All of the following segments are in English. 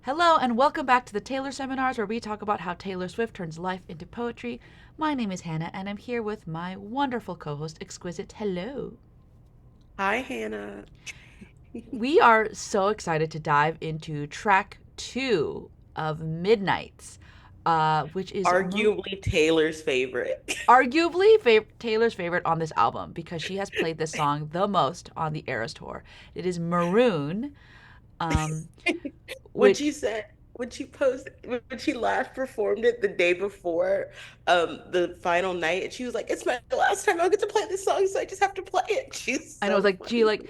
Hello, and welcome back to the Taylor Seminars, where we talk about how Taylor Swift turns life into poetry. My name is Hannah, and I'm here with my wonderful co host, Exquisite. Hello. Hi, Hannah. We are so excited to dive into track two of Midnights, which is Arguably Taylor's favorite. arguably Taylor's favorite on this album because she has played this song the most on the Eras Tour. It is Maroon, um, When which she said, when she last performed it the day before the final night, and she was like, "It's my last time I'll get to play this song, so I just have to play it." She's I know, it was so like, gee, funny. like,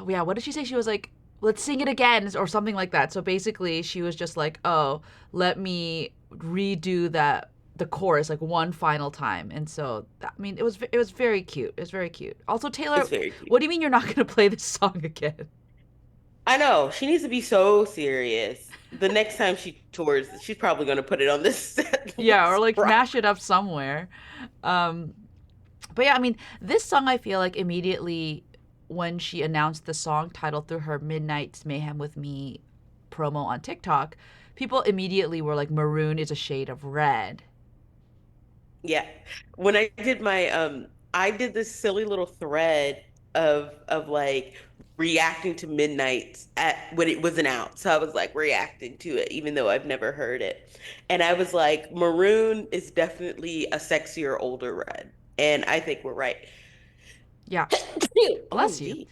yeah, what did she say? She was like, let's sing it again or something like that. So basically she was just like, oh, let me redo the chorus like one final time. And so I mean, it was very cute. It was very cute. Also, Taylor, It's very cute. what do you mean you're not going to play this song again? I know she needs to be so serious. The next time she tours, she's probably going to put it on this set Yeah, or list. like mash it up somewhere. Um but yeah, I mean, this song I feel like immediately when she announced the song title through her Midnight's Mayhem with Me promo on TikTok, people immediately were like, Maroon is a shade of red. Yeah. When I did this silly little thread of like reacting to Midnights at when it wasn't out. So I was like reacting to it even though I've never heard it. And I was like, Maroon is definitely a sexier older red. And I think we're right. Yeah, bless Oh, you. gee.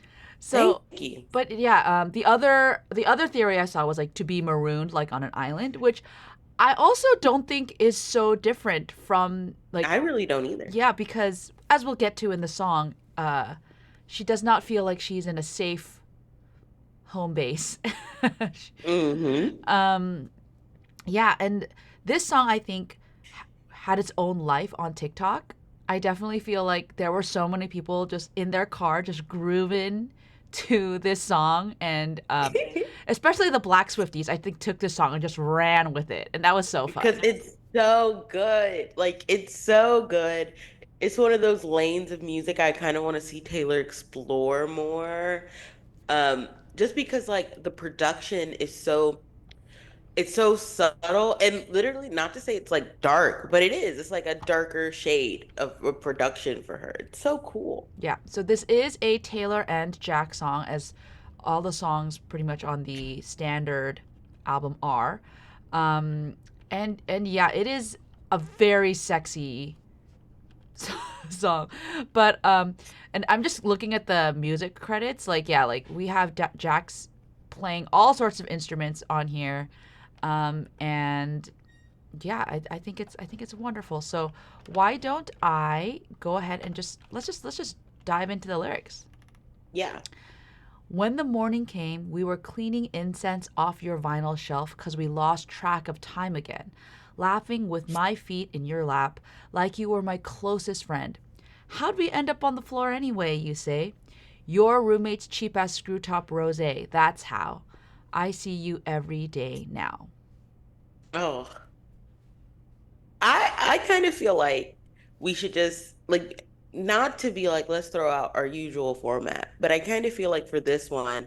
Thank So, you. but yeah, the other theory I saw was like to be marooned like on an island, which I also don't think is so different from like I really don't either. yeah, because as we'll get to in the song, she does not feel like she's in a safe home base. Hmm. um, yeah, and this song I think had its own life on TikTok. I definitely feel like there were so many people just in their car just grooving to this song, and especially the Black Swifties, I think took this song and just ran with it, and that was so Because fun. it's so good. Like it's so good. It's one of those lanes of music I kind of want to see Taylor explore more. Just because like the production is it's so subtle and literally not to say it's like dark, but it is. It's like a darker shade of production for her. It's so cool. Yeah, so this is a Taylor and Jack song, as all the songs pretty much on the standard album are. Um, and yeah, it is a very sexy song, but and I'm just looking at the music credits. Like, yeah, like we have Jack's playing all sorts of instruments on here, and yeah, I think it's wonderful. So why don't I go ahead and let's just dive into the lyrics. Yeah. When the morning came, we were cleaning incense off your vinyl shelf because we lost track of time again, laughing with my feet in your lap like you were my closest friend. How'd we end up on the floor anyway, you say? Your roommate's cheap ass screw top rose, that's how. I see you every day now. Oh, I kind of feel like we should just like not to be like let's throw out our usual format, but I kind of feel like for this one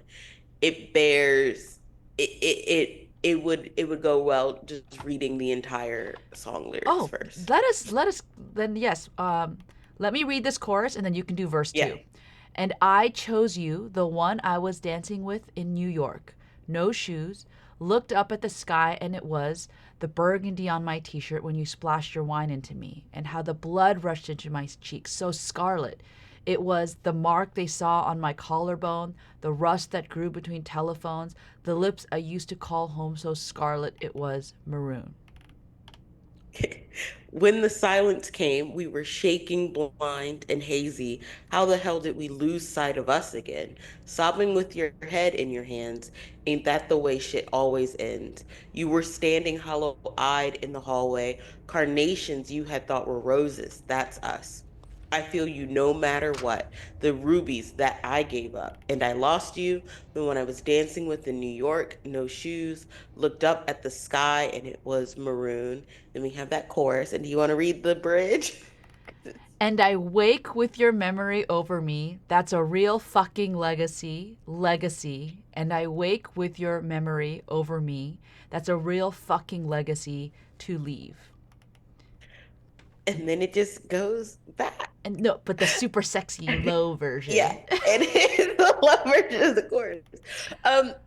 it bears it would go well just reading the entire song lyrics Oh, first. let us then yes. Let me read this chorus and then you can do verse Yeah. 2. And I chose you, the one I was dancing with in New York. No shoes. Looked up at the sky and it was the burgundy on my t-shirt when you splashed your wine into me, and how the blood rushed into my cheeks so scarlet. It was the mark they saw on my collarbone, the rust that grew between telephones, the lips I used to call home so scarlet it was maroon. When the silence came, we were shaking, blind, and hazy. How the hell did we lose sight of us again? Sobbing with your head in your hands. Ain't that the way shit always ends? You were standing hollow-eyed in the hallway. Carnations you had thought were roses. That's us. I feel you no matter what. The rubies that I gave up. And I lost you the one I was dancing with in New York, no shoes, looked up at the sky and it was maroon. Then we have that chorus. And do you want to read the bridge? And I wake with your memory over me. That's a real fucking legacy. Legacy. And I wake with your memory over me. That's a real fucking legacy to leave. And then it just goes back. And no, but the super sexy low Yeah, version. and it's the love version of the chorus.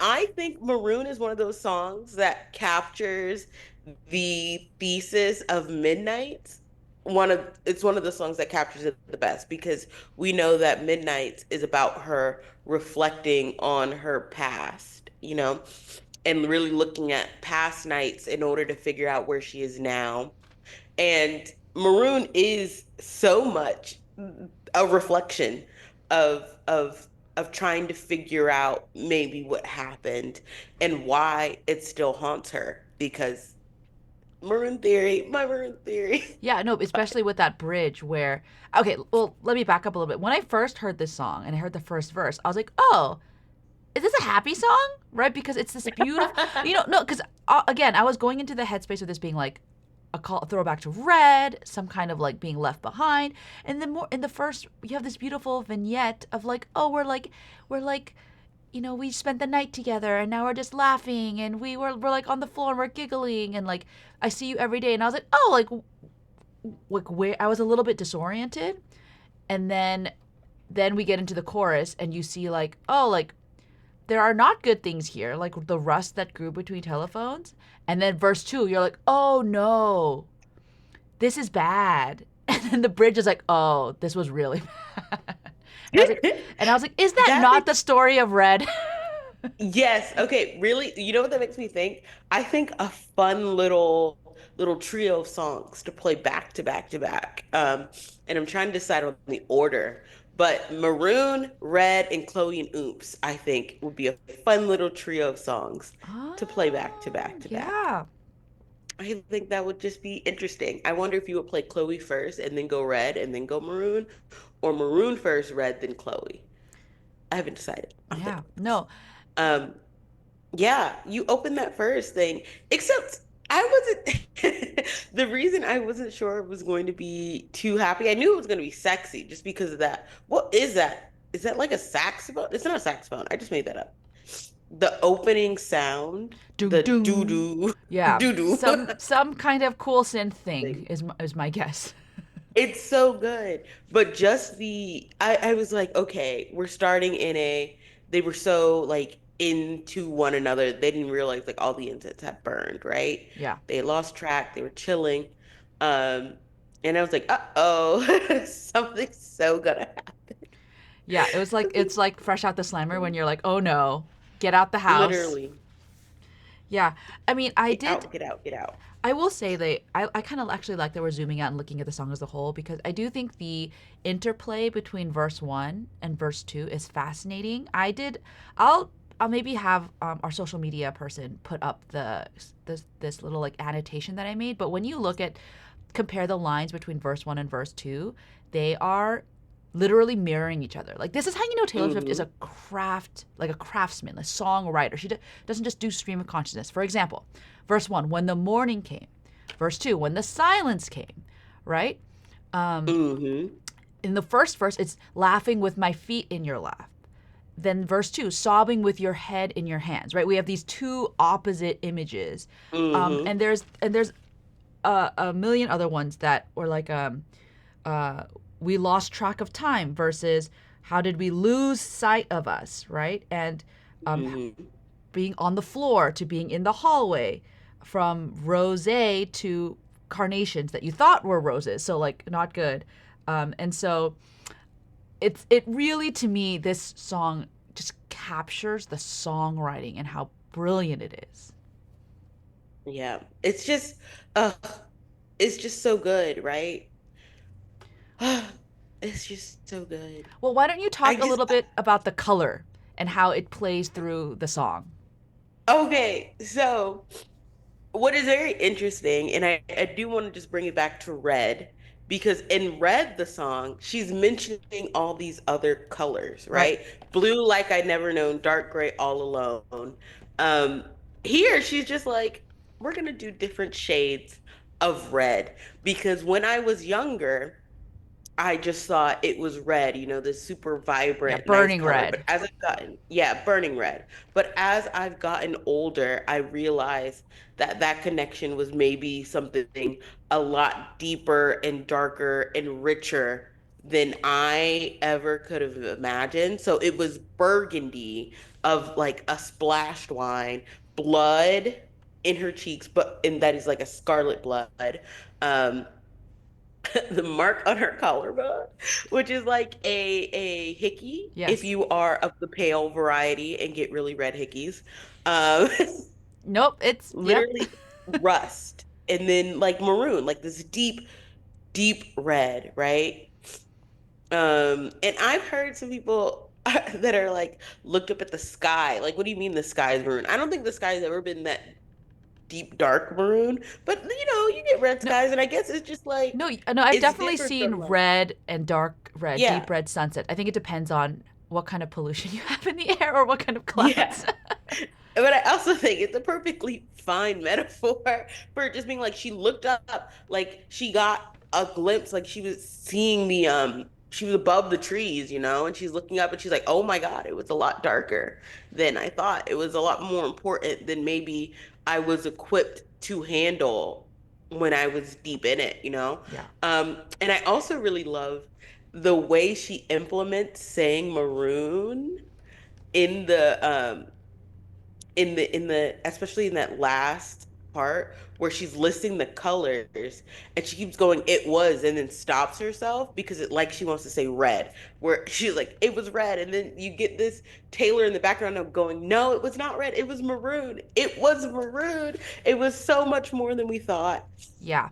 I think Maroon is one of those songs that captures the thesis of Midnight. It's one of the songs that captures it the best because we know that Midnight is about her reflecting on her past, and really looking at past nights in order to figure out where she is now. And Maroon is so much a reflection of trying to figure out maybe what happened and why it still haunts her because Maroon theory, my Maroon theory. Yeah, no, especially with that bridge where, okay, well, let me back up a little bit. When I first heard this song and I heard the first verse, I was like, oh, is this a happy song? Right? Because it's this beautiful, no, because again, I was going into the headspace of this being like a throwback to Red, some kind of like being left behind, and then more in the first, you have this beautiful vignette of like, oh, we're like, we spent the night together, and now we're just laughing, and we're like on the floor and we're giggling, and like I see you every day, and I was like, oh, like where I was a little bit disoriented, and then we get into the chorus, and you see like, oh, like there are not good things here, like the rust that grew between telephones. And then verse two, you're like, oh no, this is bad. And then the bridge is like, oh, this was really bad. And I was like, is that That not the makes story of Red? Yes. Okay. Really, you know what that makes me think? I think a fun little trio of songs to play back to back to back. And I'm trying to decide on the order, but Maroon, Red, and Chloe and Oops, I think would be a fun little trio of songs to play back to Oh, back to back. yeah. I think that would just be interesting. I wonder if you would play Chloe first and then go Red and then go Maroon, or Maroon first, Red, then Chloe. I haven't decided. I'll Yeah. think. No. Um, Yeah, you opened that first thing. Except I wasn't the reason I wasn't sure it was going to be too happy. I knew it was going to be sexy just because of that. What is that? Is that like a saxophone? It's not a saxophone. I just made that up. The opening sound, Doom the doo doom. doo Yeah. doo doo Some kind of cool synth thing thing. is my guess. It's so good. But just I was like, okay, we're starting in they were so like into one another. They didn't realize like all the incense had burned, right? Yeah. They lost track, they were chilling. Um, and I was like, uh-oh, something's so gonna happen. Yeah, it's like fresh out the slammer when you're like, "Oh no, get out the house." Literally, Yeah. I mean, get out, get out, get out. I will say that I kind of actually like that we're zooming out and looking at the song as a whole, because I do think the interplay between verse 1 and verse 2 is fascinating. I'll maybe have our social media person put up this little like annotation that I made, but when you look at compare the lines between verse 1 and verse 2, they are literally mirroring each other. Like, this is how you know Taylor Swift is Hmm. a like a craftsman, a songwriter. She doesn't just do stream of consciousness. For example, verse 1, when the morning came. Verse 2, when the silence came, right? Hmm. In the first verse, it's laughing with my feet in your lap. Then verse 2, sobbing with your head in your hands, right? We have these two opposite images. Hmm. And there's a million other ones that were like uh, we lost track of time versus how did we lose sight of us, right? And um, Hmm. being on the floor to being in the hallway, from rose to carnations that you thought were roses, so like not good. And so it really, to me, this song just captures the songwriting and how brilliant it is. Yeah. Uh, it's just so good, right? It's just so good. Well, why don't you I talk a just little bit about the color and how it plays through the song? Okay, so what is very interesting, and I do want to just bring it back to Red, because in Red, the song, she's mentioning all these other colors, Right. right? Blue, like I never known, dark gray, all alone. Um, Here, she's just like, we're gonna do different shades of red, because when I was younger, I just thought it was red, this super Yeah, vibrant, nice burning color. red. But as I've gotten, yeah, burning red. But as I've gotten older, I realized that that connection was maybe something a lot deeper and darker and richer than I ever could have imagined. So it was burgundy of like a splashed wine, blood in her cheeks, but and that is like a scarlet blood. Um, the mark on her collarbone, which is like a hickey if Yes. you are of the pale variety and get really red hickeys. Um, Nope, it's yep. literally rust. And then like maroon, like this deep, deep red, right? And I've heard some people that are like looked up at the sky. Like, what do you mean the sky is maroon? I don't think the sky's ever been that deep, dark maroon, but you get red No, skies, and I guess it's just like no, I've it's definitely different seen from like red and dark red, deep yeah. red sunset. I think it depends on what kind of pollution you have in the air or what kind of Yeah. clouds. But I also think it's a perfectly fine metaphor for just being like she looked up, like she got a glimpse, like she was seeing she was above the trees, and she's looking up and she's like, "Oh my God, it was a lot darker than I thought. It was a lot more important than maybe I was equipped to handle when I was deep in it?" Yeah. And I also really love the way she implements saying maroon in the especially in that last part where she's listing the colors and she keeps going it was and then stops herself because it like she wants to say red where she's like it was red and then you get this Taylor in the background of going no it was not red it was maroon it was so much more than we thought Yeah.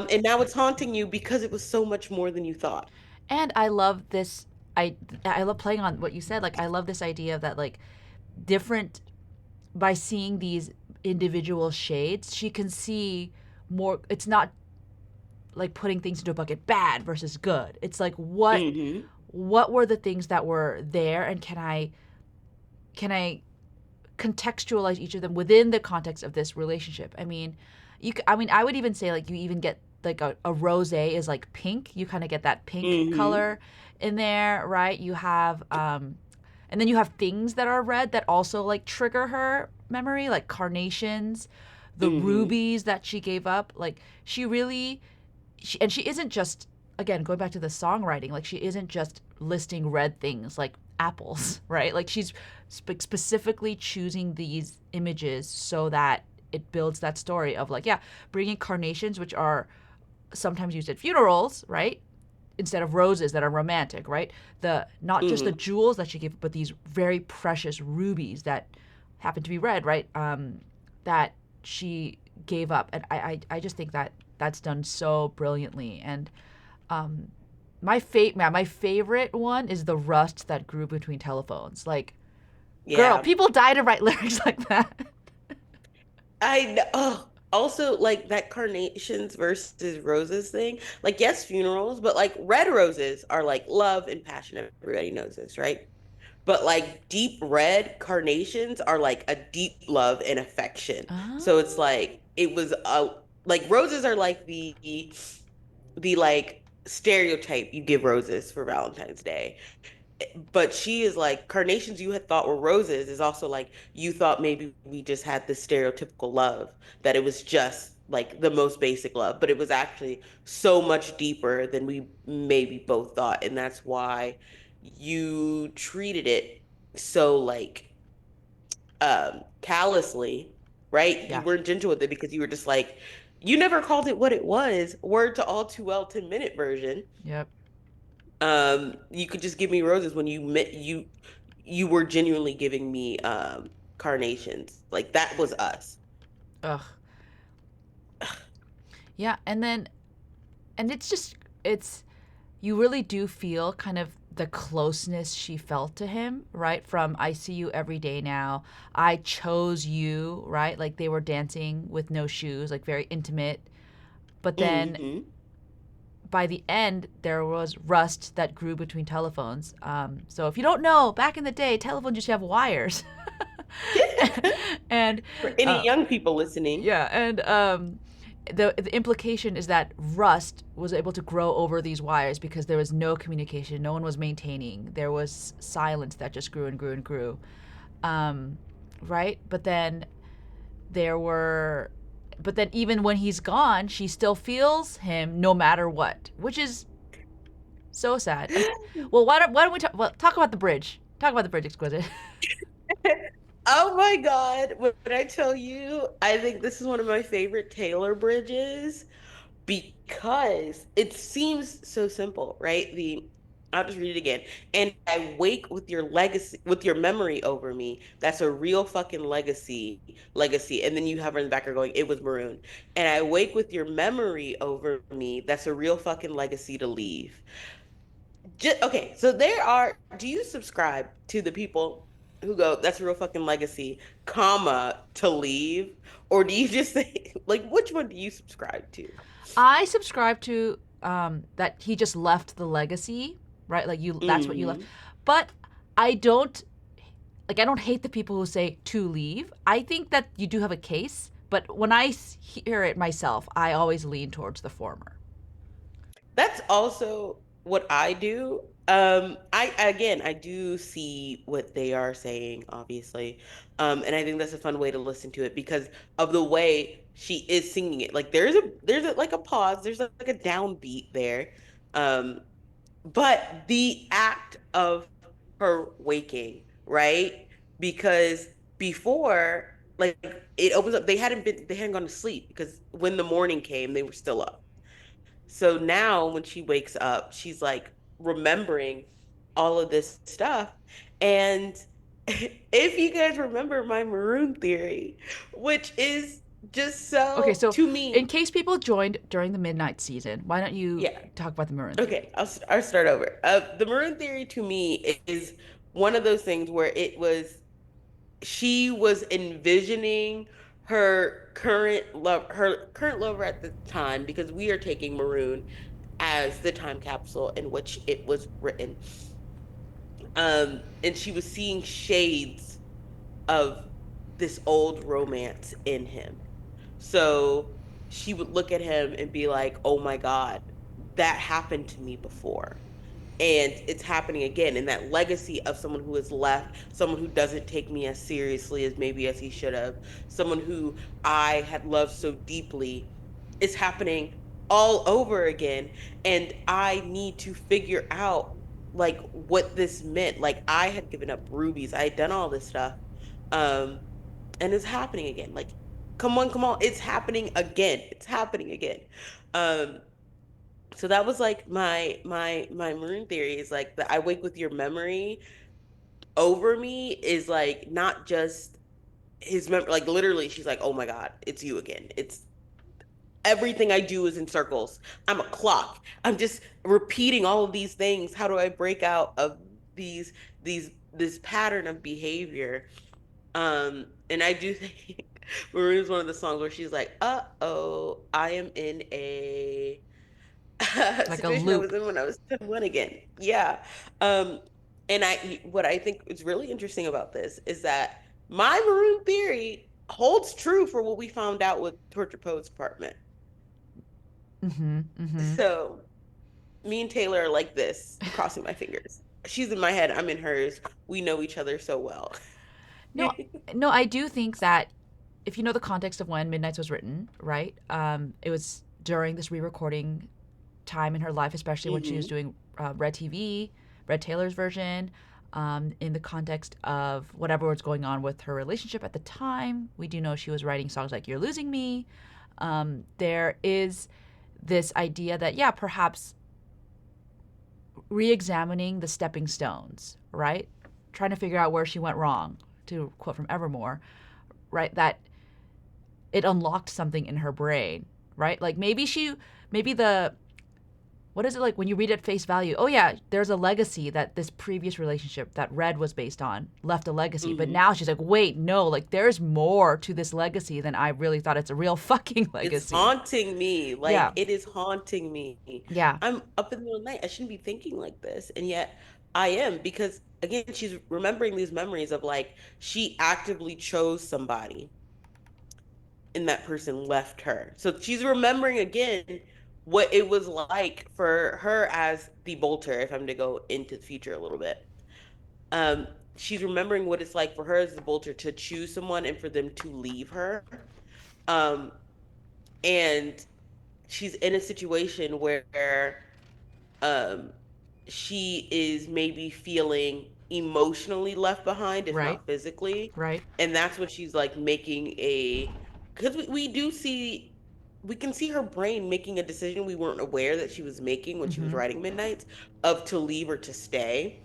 and now it's haunting you because it was so much more than you thought. And I love this I love playing on what you said. Like I love this idea of that like different by seeing these individual shades, she can see more. It's not like putting things into a bucket bad versus good. It's like Mm-hmm. what were the things that were there and can I contextualize each of them within the context of this relationship. I mean, I mean I would even say like you even get like a rosé is like pink. You kind of get that pink Mm-hmm. color in there, right? You have and then you have things that are red that also like trigger her memory, like carnations, the Mm-hmm. rubies that she gave up. Like she really and she isn't just, again, going back to the songwriting, like she isn't just listing red things like apples, right? Like she's specifically choosing these images so that it builds that story of like, yeah, bringing carnations, which are sometimes used at funerals, right? Instead of roses that are romantic, right? The not just the Mm-hmm. jewels that she gave, but these very precious rubies that happen to be red, right? That she gave up, and I just think that that's done so brilliantly. And my favorite one is the rust that grew between telephones. Like, girl, Yeah. people die to write lyrics like that. I know. Oh, also, like that carnations versus roses thing. Like, yes, funerals, but like red roses are like love and passion. Everybody knows this, right? But like deep red carnations are like a deep love and affection. So it's Ah, like it was like roses are like the like stereotype you give roses for Valentine's Day, but she is like carnations you had thought were roses is also like you thought maybe we just had this stereotypical love, that it was just like the most basic love, but it was actually so much deeper than we maybe both thought, and that's why you treated it so like callously, right? You yeah, weren't gentle with it because you were just like you never called it what it was. Word to All Too Well 10-minute version. yep. You could just give me roses when you were genuinely giving me carnations. Like that was us. Ugh, yeah. And it's just it's you really do feel kind of the closeness she felt to him, right? From I see you every day now. I chose you, right? Like they were dancing with no shoes, like very intimate. But then Hmm. by the end, there was rust that grew between telephones. So if you don't know, back in the day, telephones used to have wires. and For any uh, young people listening. yeah, and the implication is that rust was able to grow over these wires because there was no communication, no one was maintaining, there was silence that just grew and grew and grew, um, right? There were but then even when he's gone, she still feels him no matter what, which is so sad. Well, why don't we talk about the bridge? Talk about the bridge, Exquisite. Oh my God. When I tell you, I think this is one of my favorite Taylor bridges because it seems so simple, right? I'll just read it again. And I wake with your legacy, with your memory over me. That's a real fucking legacy. And then you have her in the background going, it was Maroon. And I wake with your memory over me. That's a real fucking legacy to leave. Okay, so do you subscribe to the people who go, that's a real fucking legacy, comma, to leave? Or do you just say, like, which one do you subscribe to? I subscribe to that he just left the legacy, right? Like you, that's what you left. Hmm. But I don't I don't hate the people who say to leave. I think that you do have a case, but when I hear it myself, I always lean towards the former. That's also what I do. I do see what they are saying, obviously. And I think that's a fun way to listen to it because of the way she is singing it. Like there's like a pause, there's like a downbeat there. Um, but the act of her waking, right? Because before, like it opens up, they hadn't gone to sleep because when the morning came, they were still up. So now when she wakes up, she's like remembering all of this stuff. And if you guys remember my Maroon theory, which is just Okay, so so to in me, case people joined during the midnight season, why don't you yeah. talk about the Maroon theory? Okay, I'll start over. The Maroon theory to me is one of those things where she was envisioning her current lover at the time, because we are taking Maroon as the time capsule in which it was written. And she was seeing shades of this old romance in him. So she would look at him and be like, "Oh my God, that happened to me before." And it's happening again. And that legacy of someone who has left, someone who doesn't take me as seriously as maybe as he should have, someone who I had loved so deeply, is happening all over again. And I need to figure out like what this meant. Like I had given up rubies, I had done all this stuff. Um, and it's happening again. Like, come on, it's happening again. It's happening again. Um, so that was like my Maroon theory is like the I wake with your memory over me is like not just his memory, like literally she's like, oh my God, it's you again. It's everything I do is in circles. I'm a clock. I'm just repeating all of these things. How do I break out of these this pattern of behavior? And I do think Maroon's one of the songs where she's like, uh-oh, I am in a Like a situation I loop. was in when I was 21 again. Yeah. Um, and what I think is really interesting about this is that my Maroon theory holds true for what we found out with Torture Poets Department. Mm-hmm. Mm-hmm. So me and Taylor are like this, crossing my fingers. She's in my head, I'm in hers. We know each other so well. No, no, I do think that if you know the context of when Midnight's was written, right? It was during this re-recording time in her life, especially when she was Hmm. doing Red TV, Red Taylor's version, in the context of whatever was going on with her relationship at the time. We do know she was writing songs like You're Losing Me. There is this idea that, yeah, perhaps re examining the stepping stones, right? Trying to figure out where she went wrong, to quote from Evermore, right? That it unlocked something in her brain, right? Like maybe the, what is it like when you read at face value? Oh yeah, there's a legacy that this previous relationship that Red was based on left a legacy. But Hmm. now she's like, wait, no, like there's more to this legacy than I really thought. It's a real fucking It's legacy. haunting me. Yeah, Like it is haunting me. yeah. I'm up in the middle of the night. I shouldn't be thinking like this. And yet I am because again, she's remembering these memories of like she actively chose somebody and that person left her. So she's remembering again what it was like for her as the bolter, if I'm to go into the future a little bit. Um, she's remembering what it's like for her as the bolter to choose someone and for them to leave her. Um, and she's in a situation where um she is maybe feeling emotionally left behind, if Right. not physically. Right. And that's what she's like making a, because we do see, we can see her brain making a decision we weren't aware that she was making when she was Mm-hmm. writing Midnights, of to leave or to stay.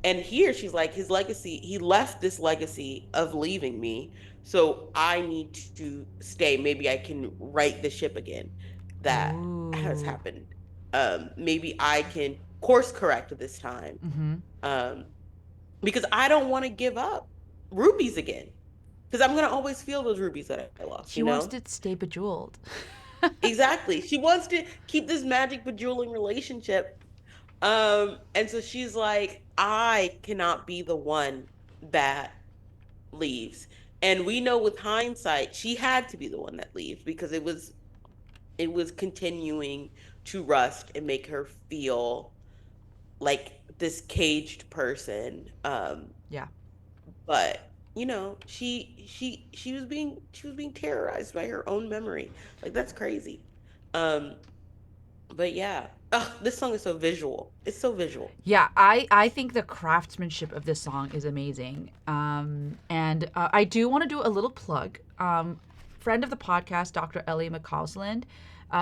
And here she's like, his legacy, he left this legacy of leaving me. So I need to stay. Maybe I can right the ship again that has Ooh. happened. Maybe I can course correct this time. Mm-hmm. Um, because I don't want to give up rubies again. Because I'm gonna always feel those rubies that I lost, She you wants know? to stay bejeweled. Exactly. She wants to keep this magic bejeweling relationship. And so she's like, I cannot be the one that leaves. And we know with hindsight, she had to be the one that leaves because it was continuing to rust and make her feel like this caged person. Yeah. But she was being terrorized by her own memory. Like that's crazy. Um, but yeah. Oh, this song is so visual. It's so visual. Yeah, I think the craftsmanship of this song is amazing. And I do want to do a little plug. Friend of the podcast, Dr. Ellie McCausland,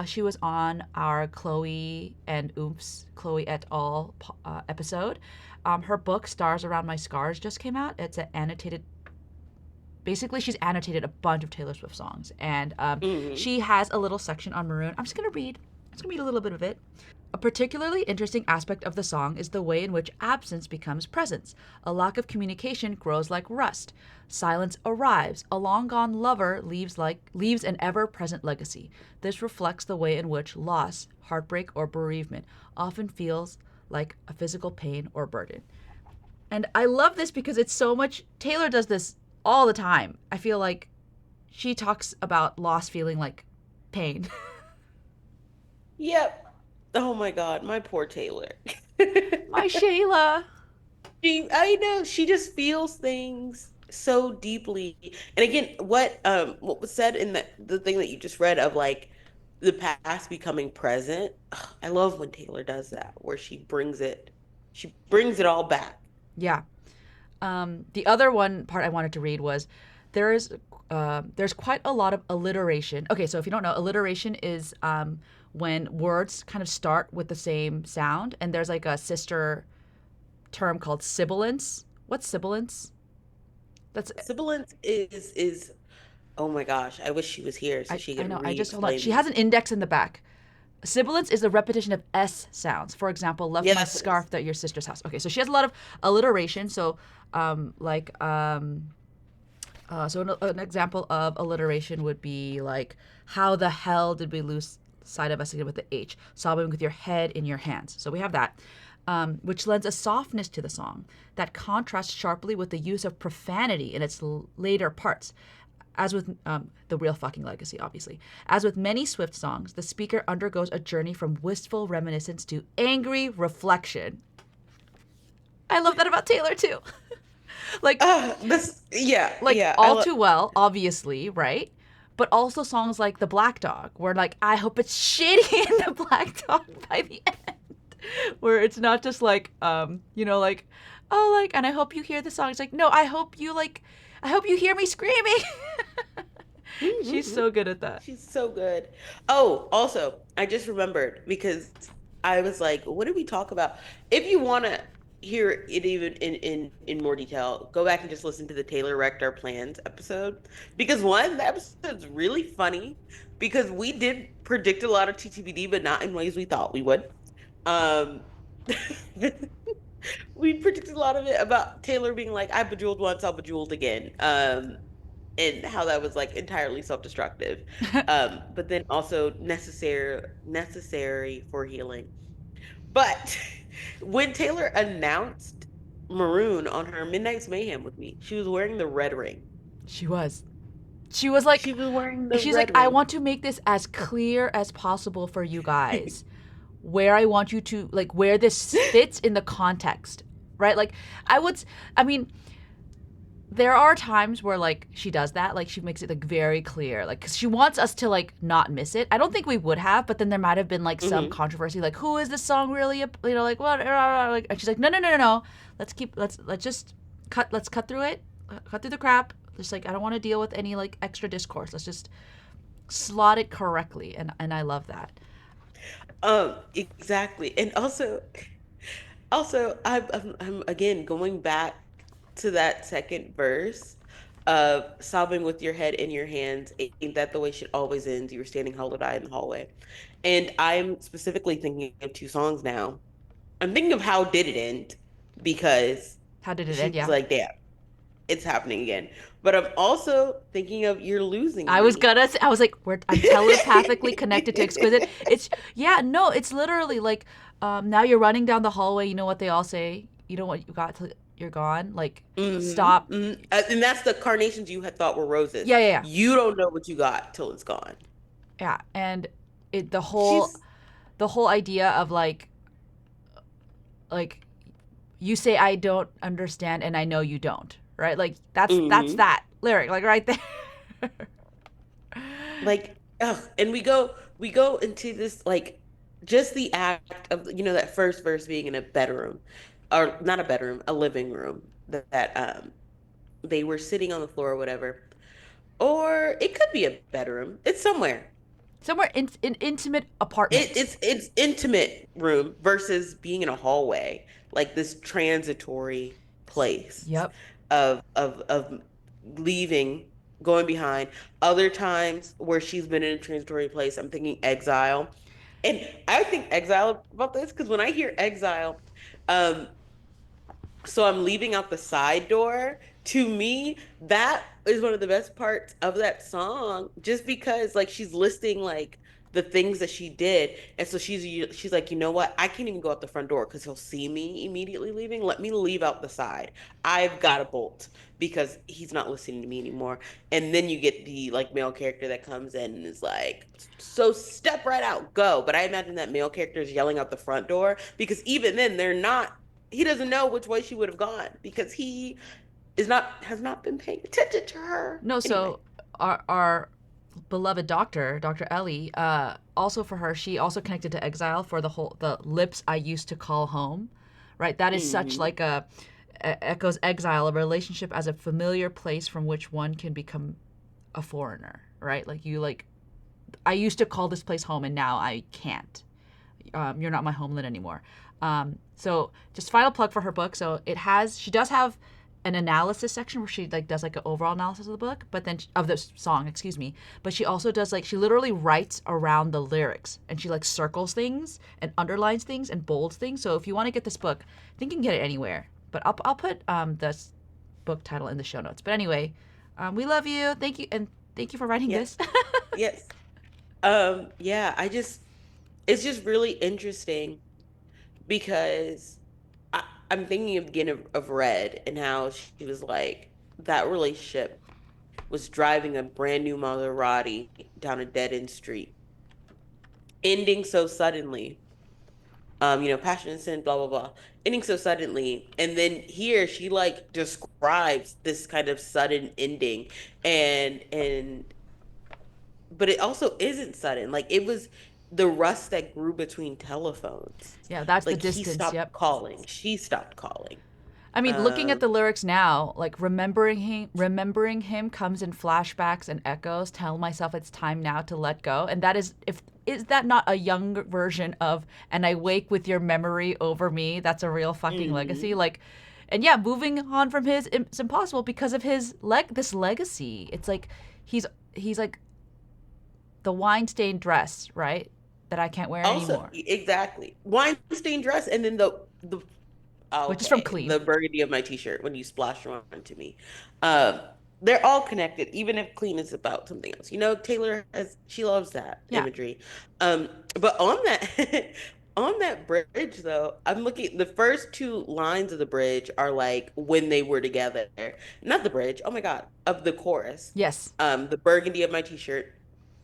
she was on our Chloe and Oomp's, Chloe et al. Episode. Her book, Stars Around My Scars, just came out. It's an annotated, basically she's annotated a bunch of Taylor Swift songs, and Hmm. she has a little section on Maroon. I'm just gonna read a little bit of it. A particularly interesting aspect of the song is the way in which absence becomes presence. A lack of communication grows like rust. Silence arrives. A long gone lover leaves an ever present legacy. This reflects the way in which loss, heartbreak, or bereavement often feels like a physical pain or burden. And I love this because it's so much. Taylor does this all the time. I feel like she talks about loss feeling like pain. Yep. Oh my God, my poor Taylor. My Shayla. I know she just feels things so deeply. And again, what was said in the thing that you just read of like the past becoming present. Ugh, I love when Taylor does that, where she brings it all back. Yeah. The other one part I wanted to read was there's there's quite a lot of alliteration. Okay, so if you don't know, alliteration is when words kind of start with the same sound, and there's like a sister term called sibilance. What's sibilance? That's Sibilance is oh my gosh, I wish she was here so she I could know. I just hold on. re-explain She has this. an index in the back. Sibilance is the repetition of S sounds. For example, left Yeah, my that's what it is. scarf at your sister's house. Okay, so she has a lot of alliteration. So, like, so an example of alliteration would be like, how the hell did we lose sight of us again with the H? Sobbing with your head in your hands. So we have that, which lends a softness to the song that contrasts sharply with the use of profanity in its later parts. As with the real fucking legacy, obviously. As with many Swift songs, the speaker undergoes a journey from wistful reminiscence to angry reflection. I love that about Taylor too. like This yeah, like yeah. I All love Too Well, obviously, right? But also songs like The Black Dog, where like I hope it's shitty in The Black Dog by the end. Where it's not just like like oh like and I hope you hear the song. It's like, no, I hope you hear me screaming. She's so good at that. She's so good. Oh, also, I just remembered because I was like, what did we talk about? If you want to hear it even in more detail, go back and just listen to the Taylor wrecked our plans episode. Because one, the episode's really funny because we did predict a lot of TTBD, but not in ways we thought we would. Um we predicted a lot of it about Taylor being like, I bejeweled once, I'll bejeweled again. And how that was like entirely self-destructive. But then also necessary for healing. But when Taylor announced Maroon on her Midnight's Mayhem with me, she was wearing the red ring. She was. She was like, She was wearing the she's like, red I ring. want to make this as clear as possible for you guys, where I want you to, like, where this fits in the context, right? Like, I would, I mean, there are times where like she does that, like she makes it like very clear, like because she wants us to like not miss it. I don't think we would have, but then there might have been like some Hmm. controversy, like who is this song really, like what, like, and she's like, no, no, no, no, no, let's just let's cut through it, cut through the crap. Just like I don't want to deal with any like extra discourse. Let's just slot it correctly, and I love that. Exactly. And also, I'm again going back to that second verse of sobbing with your head in your hands. Ain't that the way shit always ends? You were standing hollow-eyed in the hallway. And I'm specifically thinking of two songs now. I'm thinking of How Did It End? Because How did it she's end? Yeah. like, damn, it's happening again. But I'm also thinking of You're Losing I was Me. gonna. I was like, I'm telepathically connected to Exquisite. It's yeah, no, it's literally like, now you're running down the hallway. You know what they all say. You know what you got till you're gone. Like, stop. And that's the carnations you had thought were roses. Yeah, yeah, yeah, You don't know what you got till it's gone. yeah. And it She's the whole idea of like you say I don't understand and I know you don't. Right. Like that's hmm that lyric. Like right there. like, ugh. And we go into this like just the act of that first verse being in a bedroom, or not a bedroom, a living room that they were sitting on the floor or whatever, or it could be a bedroom. It's somewhere. Somewhere in an intimate It, apartment. it's intimate room versus being in a hallway, like this transitory place Yep. of leaving, going behind. Other times where she's been in a transitory place, I'm thinking exile. And I think exile about this because when I hear exile, um, so I'm leaving out the side door. To me, that is one of the best parts of that song, just because like she's listing like the things that she did, and so she's like, you know what? I can't even go out the front door because he'll see me immediately leaving. Let me leave out the side. I've got a bolt because he's not listening to me anymore. And then you get the like male character that comes in and is like, so step right out, go. But I imagine that male character is yelling out the front door because even then they're not he doesn't know which way she would have gone because he is not has not been paying attention to her. No, Anyway. so our beloved doctor, Dr. Ellie, also for her, she also connected to exile for the lips I used to call home, right? That is such Hmm. like echoes exile, a relationship as a familiar place from which one can become a foreigner, right? Like you like I used to call this place home and now I can't. You're not my homeland anymore. So just final plug for her book. So she does have an analysis section where she like does like an overall analysis of the book, but then of the song, excuse me. But she also does like she literally writes around the lyrics and she like circles things and underlines things and bolds things. So if you want to get this book, I think you can get it anywhere. But I'll put this book title in the show notes. But anyway, we love you. Thank you and thank you for writing Yes. this. Yes. Yeah, it's just really interesting because I'm thinking again of Red and how she was like that relationship was driving a brand new Maserati down a dead end street, ending so suddenly. Passion and sin, blah blah blah, ending so suddenly, and then here she like describes this kind of sudden ending, and but it also isn't sudden. Like it was the rust that grew between telephones. Yeah, that's the Like he distance. stopped Yep. calling, she stopped calling. I mean, looking at Um, the lyrics now, like remembering him comes in flashbacks and echoes. Tell myself it's time now to let go, and that is that not a younger version of "And I wake with your memory over me"? That's a real fucking legacy. mhm. Like, and yeah, moving on from his it's impossible because of his this legacy. It's like he's like the wine stained dress, right? That I can't wear Also, anymore, exactly. Weinstein dress, and then the which is from okay, Clean. the burgundy of my t-shirt when you splash onto me. Um, they're all connected, even if clean is about something else. Taylor she loves that Yeah. imagery. But on that, On that bridge, though, I'm looking, the first two lines of the bridge are like when they were together. Not the bridge, oh my God, of the chorus. Yes. The burgundy of my t-shirt,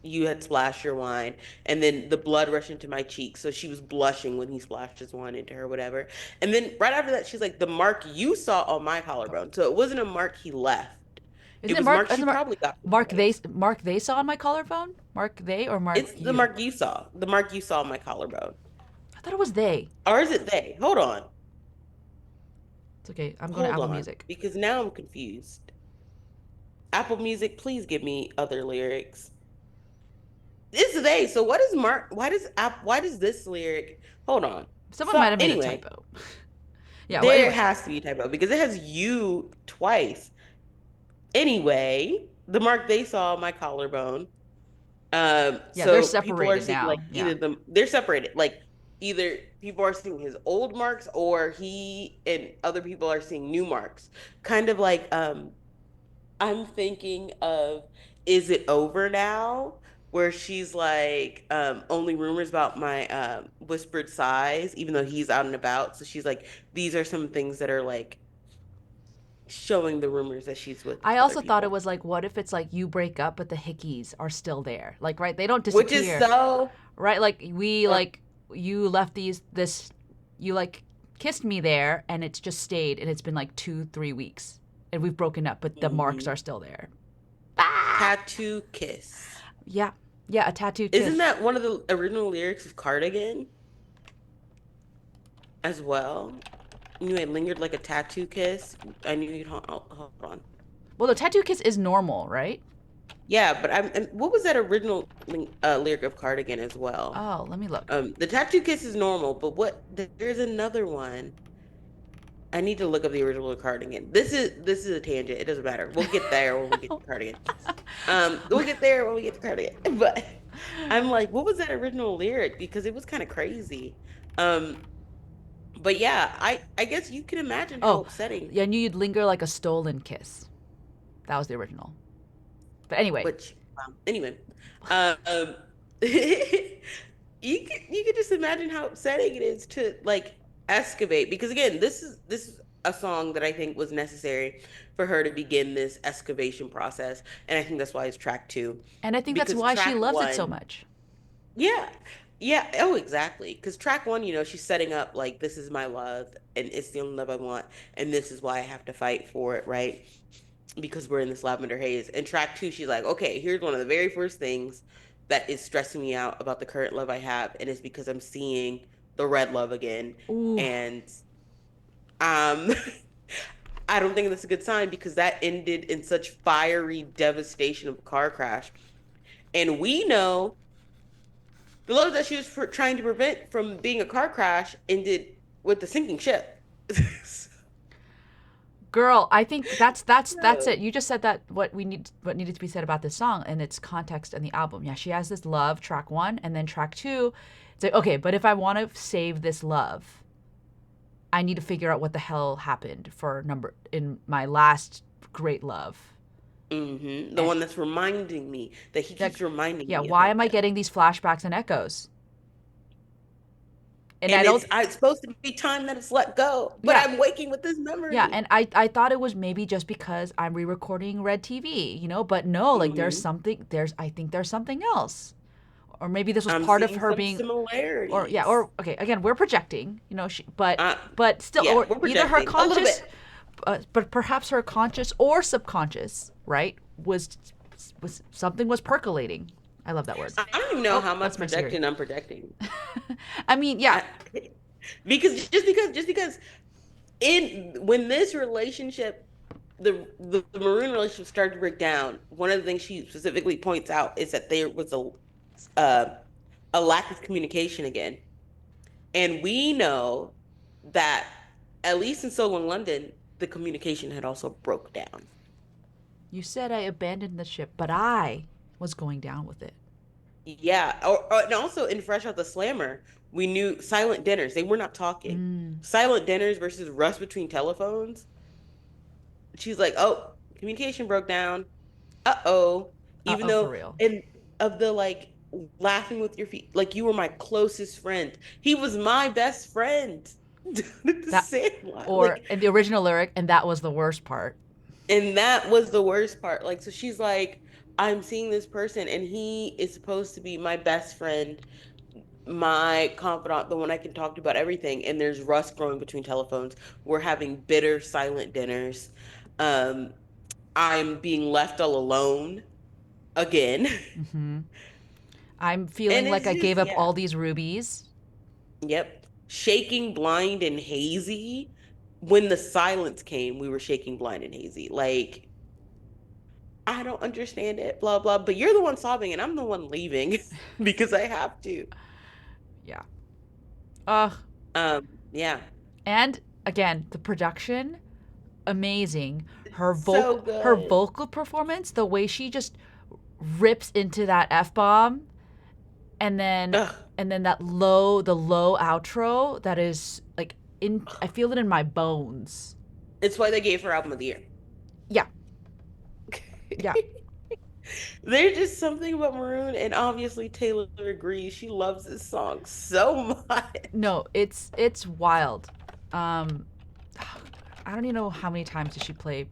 you had splashed your wine, and then the blood rushed into my cheeks. So she was blushing when he splashed his wine into her, whatever. And then right after that, she's like, the mark you saw on my collarbone. So it wasn't a mark he left. Isn't It it was Mark? marks Isn't she it Mark? probably got from Mark they somebody. Mark they saw on my collarbone. Mark they or Mark It's the you? mark you saw, the mark you saw on my collarbone. I thought it was they. Or is it they? Hold on. It's okay. I'm going to Hold Apple on, Music. because now I'm confused. Apple Music, please give me other lyrics. It's they. So what is Mark? Why does this lyric? Hold on. Someone So might have made a anyway, typo. Yeah. Well, there anyway. has to be a typo because it has you twice. Anyway, the mark they saw on my collarbone. Yeah, they're So people are separated seeing like now. Yeah. either them they're separated. Like either people are seeing his old marks or he and other people are seeing new marks. Kind of like I'm thinking of Is It Over Now? Where she's like, only rumors about my whispered sighs, even though he's out and about. So she's like, these are some things that are like showing the rumors that she's with I other also thought it people. was like, what if it's like you break up, but the hickeys are still there? Like, right? They don't Which is disappear, so right? Like we uh, like you left you like kissed me there, and it's just stayed, and it's been like 2 3 weeks, and we've broken up, but the marks are mhm. still there. Ah! Tattoo kiss. Yeah, yeah, a tattooed Isn't kiss. that one of the original lyrics of Cardigan as well? You had lingered like a tattoo kiss. I knew you'd hold on. Well, the tattoo kiss is normal, right? Yeah, but and what was that original lyric of Cardigan as well? Oh, let me look. The tattoo kiss is normal, but there's another one. I need to look up the original of Cardigan. This is a tangent. It doesn't matter. We'll get there when we get to Cardigan. We'll get there when we get to Cardigan. But I'm like, what was that original lyric? Because it was kind of crazy. Um, but yeah, I guess you can imagine how Oh, upsetting. yeah, I knew you'd linger like a stolen kiss. That was the original. But anyway, Which anyway, um, you could just imagine how upsetting it is to like excavate because again, this is a song that I think was necessary for her to begin this excavation process, and I think that's why it's track two, and I think that's because why she track loves it so one, much. yeah, yeah, oh exactly, because track one, she's setting up like this is my love and it's the only love I want, and this is why I have to fight for it, right? Because we're in this lavender haze. And track two, she's like, okay, here's one of the very first things that is stressing me out about the current love I have, and it's because I'm seeing the red love again. Ooh, And um I don't think that's a good sign because that ended in such fiery devastation of a car crash. And we know the love that she was trying to prevent from being a car crash ended with the sinking ship. girl, I think that's it. So, You just said that what needed to be said about this song and its context and the album. Yeah, she has this love track one, and then track two. It's like okay, but if I want to save this love, I need to figure out what the hell happened for number in my last great love. the And one that's reminding me that he keeps like, reminding yeah, me of why am I him. getting these flashbacks and echoes? And I And don't. it's supposed to be time that it's let go, but Yeah, I'm waking with this yeah, memory. and I thought it was maybe just because I'm re-recording Red TV, but no, like Hmm. I think there's something else. Or maybe this was I'm part of seeing her some being or yeah, similarities. or okay, again, we're projecting, Uh, but still yeah, or we're either her projecting a little conscious bit. but perhaps her conscious or subconscious, right? Was something was percolating. I love that word. I don't even know Oh, how much that's my Siri. projecting I'm projecting. I mean, yeah. I, because just because in when this relationship the Maroon relationship started to break down, one of the things she specifically points out is that there was uh, a lack of communication again. And we know that, at least in So Long London, the communication had also broke down. You said I abandoned the ship, but I was going down with it. Yeah. And also in Fresh Out the Slammer, we knew silent dinners. They were not talking. Mm. Silent dinners versus rush between telephones. She's like, communication broke down. Uh-oh. Even For though, real. and of the like laughing with your feet, like you were my closest friend. He was my best friend. The That, Sandlot. or Like, in the original lyric, and that was the worst part. and that was the worst part. Like, so she's like, I'm seeing this person, and he is supposed to be my best friend, my confidant, the one I can talk to about everything. And there's rust growing between telephones. We're having bitter, silent dinners. Um, I'm being left all alone again. I'm feeling And like it's I just, gave up yeah. all these rubies. Yep. Shaking, blind, and hazy. When the silence came, we were shaking, blind, and hazy. Like, I don't understand it, blah, blah. But you're the one sobbing, and I'm the one leaving because I have to. Yeah. Ugh. Yeah. And again, the production, amazing. So Her good. vocal performance, the way she just rips into that F bomb, and then Ugh. the low outro that is like in I feel it in my bones. It's why they gave her album of the year. Yeah. Yeah. There's just something about Maroon, and obviously Taylor agrees. She loves this song so much. No, it's wild. Um I don't even know how many times did she play.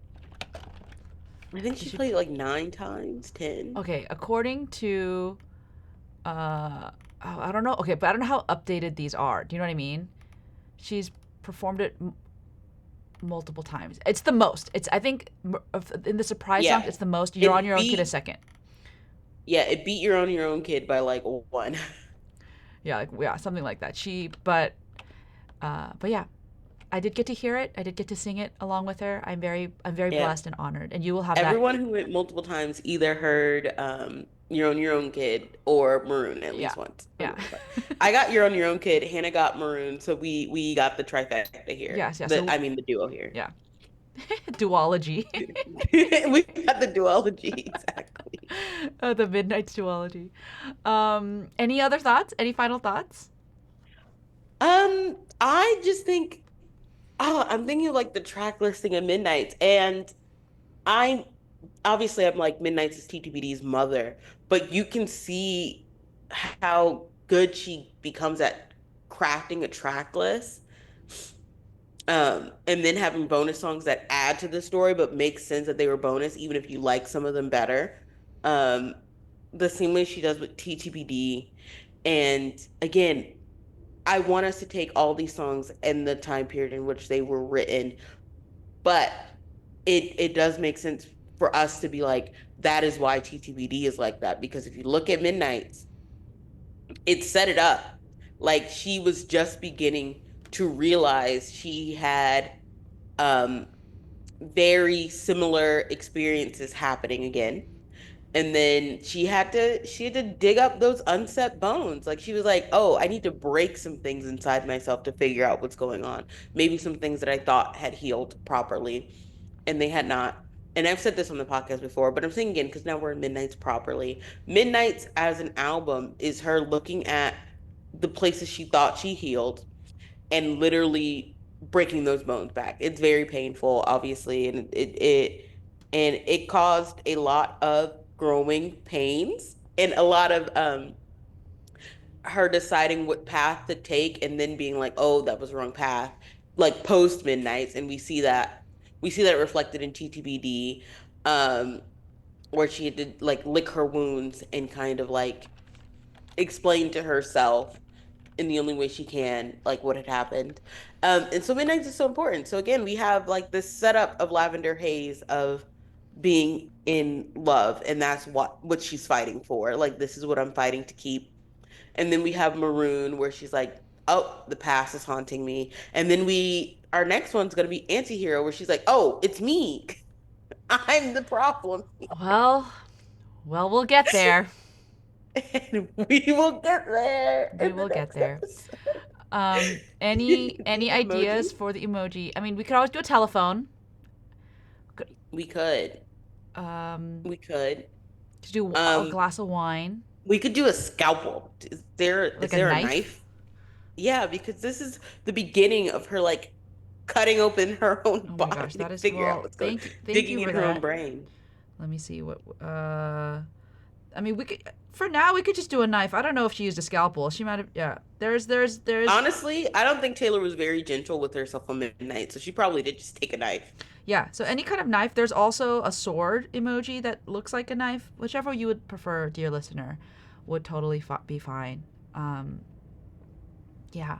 I think Did she she played it like 9 times, 10. Okay, according to uh oh, I don't know. Okay, but I don't know how updated these are. Do you know what I mean? She's performed it multiple times. It's the most. It's I think in the surprise songs, Yeah. it's the most. You're on It your own kid a beat second. Yeah, it beat your own kid by like one. Yeah, like, yeah, something like that. But yeah, I did get to hear it. I did get to sing it along with her. I'm very Yeah. blessed and honored. And you will have that. Everyone who went multiple times either heard your own kid or Maroon at Yeah, least once for the yeah, most part. I got your own kid, Hannah got Maroon, so we got the trifecta here. yes, yeah. The So I mean the duo here. yeah, duology, We got the duology exactly. the Midnight's duology. Any other thoughts? Any final thoughts? I just think I'm thinking of like the track listing of Midnights, and I obviously I'm like Midnight's is TTBD's mother, but you can see how good she becomes at crafting a track list. And then having bonus songs that add to the story but make sense that they were bonus, even if you like some of them better. Um, the same way she does with TTBD. And again, I want us to take all these songs and the time period in which they were written, but it does make sense for us to be like, that is why TTBD is like that. Because if you look at Midnight's, it set it up. Like she was just beginning to realize she had um very similar experiences happening again. And then she had to dig up those unset bones. Like she was like, "Oh, I need to break some things inside myself to figure out what's going on. Maybe some things that I thought had healed properly and they had not." And I've said this on the podcast before, but I'm saying again because now we're in Midnight's properly. Midnight's as an album is her looking at the places she thought she healed and literally breaking those bones back. It's very painful, obviously, and it caused a lot of growing pains and a lot of her deciding what path to take and then being like, oh, that was the wrong path, like post Midnights, and we see that reflected in TTBD, um, where she had to like lick her wounds and kind of like explain to herself in the only way she can, like what had happened. And so Midnights is so important. So again, we have like this setup of Lavender Haze of being in love, and that's what she's fighting for. Like this is what I'm fighting to keep. And then we have Maroon, where she's like, oh, the past is haunting me. And then our next one's gonna be Antihero, where she's like, oh, it's me. I'm the problem. Well, we'll get there. And we will get there We in the will get next there. episode. Any The ideas emoji. for the emoji? I mean, we could always do a telephone. We could. Um, We could. to do a Um, glass of wine, we could do a scalpel. like Is a there a knife. knife? Yeah, because this is the beginning of her like cutting open her own Oh my gosh, body to that is figure out well. what's going, Thank you digging for in her own that. brain. Let me see what. I mean, we could for now we could just do a knife. I don't know if she used a scalpel. She might have. Yeah. There's. Honestly, I don't think Taylor was very gentle with herself on midnight, so she probably did just take a knife. Yeah. So any kind of knife. There's also a sword emoji that looks like a knife. Whichever you would prefer, dear listener, would totally be fine. Um, yeah.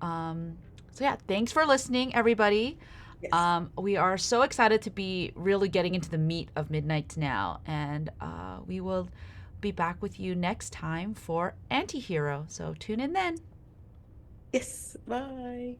So yeah. Thanks for listening, everybody. Yes. We are so excited to be really getting into the meat of Midnight now, and we will be back with you next time for Antihero. So tune in then. Yes. Bye.